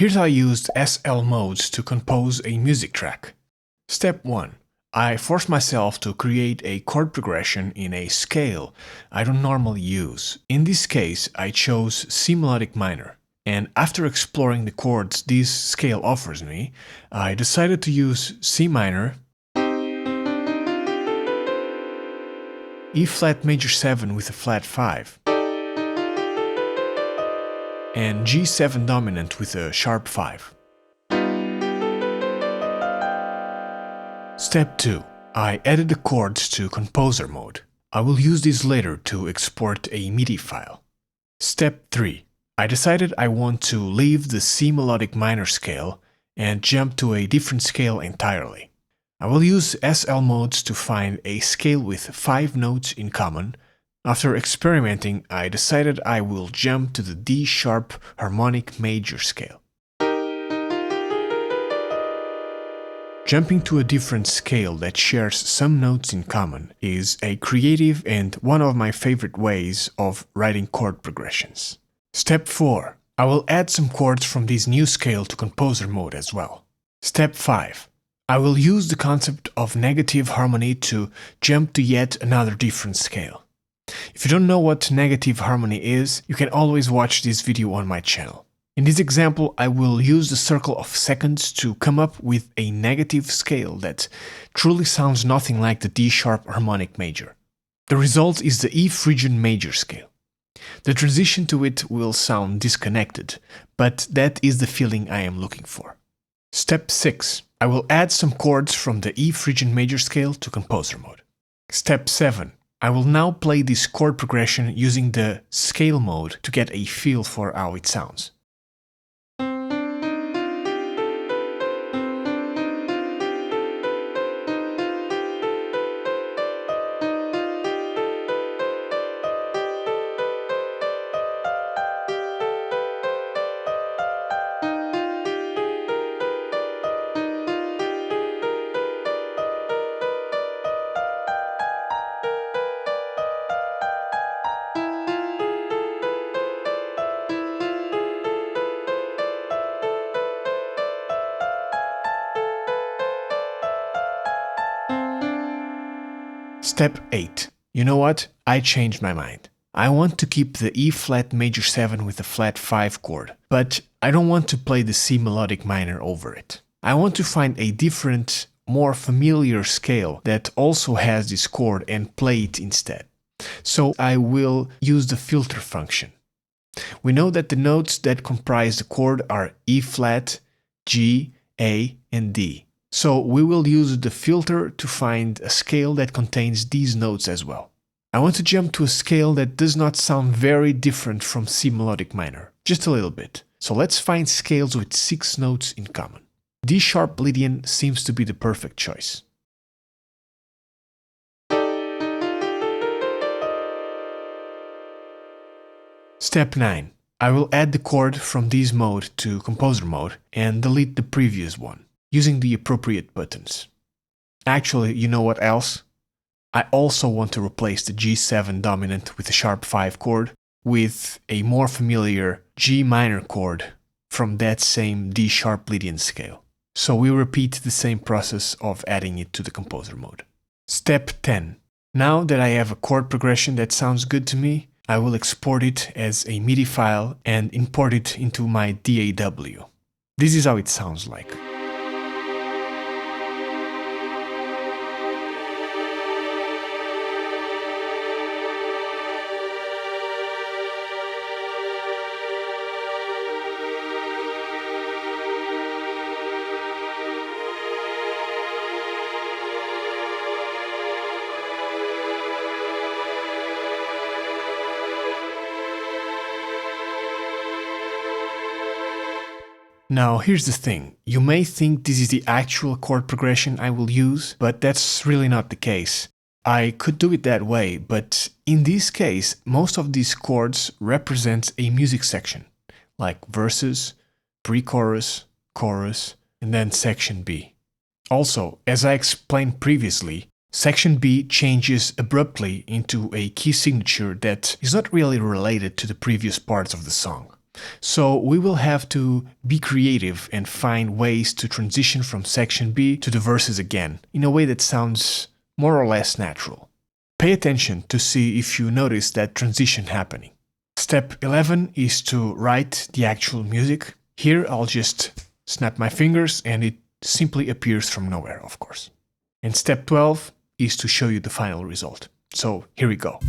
Here's how I used SL modes to compose a music track. Step 1. I forced myself to create a chord progression in a scale I don't normally use. In this case, I chose C melodic minor. And after exploring the chords this scale offers me, I decided to use C minor, E flat major 7 with a flat 5, and G7 dominant with a sharp 5. Step 2. I added the chords to composer mode. I will use this later to export a MIDI file. Step 3. I decided I want to leave the C melodic minor scale and jump to a different scale entirely. I will use SL modes to find a scale with 5 notes in common. After experimenting, I decided I will jump to the D sharp harmonic major scale. Jumping to a different scale that shares some notes in common is a creative and one of my favorite ways of writing chord progressions. Step 4. I will add some chords from this new scale to composer mode as well. Step 5. I will use the concept of negative harmony to jump to yet another different scale. If you don't know what negative harmony is, you can always watch this video on my channel. In this example, I will use the circle of seconds to come up with a negative scale that truly sounds nothing like the D sharp harmonic major. The result is the E Phrygian major scale. The transition to it will sound disconnected, but that is the feeling I am looking for. Step 6. I will add some chords from the E Phrygian major scale to composer mode. Step 7. I will now play this chord progression using the scale mode to get a feel for how it sounds. Step 8. You know what? I changed my mind. I want to keep the E flat major 7 with a flat 5 chord, but I don't want to play the C melodic minor over it. I want to find a different, more familiar scale that also has this chord and play it instead. So I will use the filter function. We know that the notes that comprise the chord are E flat, G, A, and D. So we will use the filter to find a scale that contains these notes as well. I want to jump to a scale that does not sound very different from C melodic minor, just a little bit. So let's find scales with 6 notes in common. D sharp Lydian seems to be the perfect choice. Step 9. I will add the chord from this mode to composer mode and delete the previous one, using the appropriate buttons. Actually, you know what else? I also want to replace the G7 dominant with a sharp 5 chord with a more familiar G minor chord from that same D sharp Lydian scale. So we repeat the same process of adding it to the composer mode. Step 10. Now that I have a chord progression that sounds good to me, I will export it as a MIDI file and import it into my DAW. This is how it sounds like. Now here's the thing, you may think this is the actual chord progression I will use, but that's really not the case. I could do it that way, but in this case, most of these chords represent a music section, like verses, pre-chorus, chorus, and then section B. Also, as I explained previously, section B changes abruptly into a key signature that is not really related to the previous parts of the song. So we will have to be creative and find ways to transition from section B to the verses again, in a way that sounds more or less natural. Pay attention to see if you notice that transition happening. Step 11 is to write the actual music. Here I'll just snap my fingers and it simply appears from nowhere, of course. And step 12 is to show you the final result. So here we go.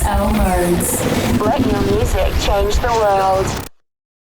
SL Modes. Let your music change the world.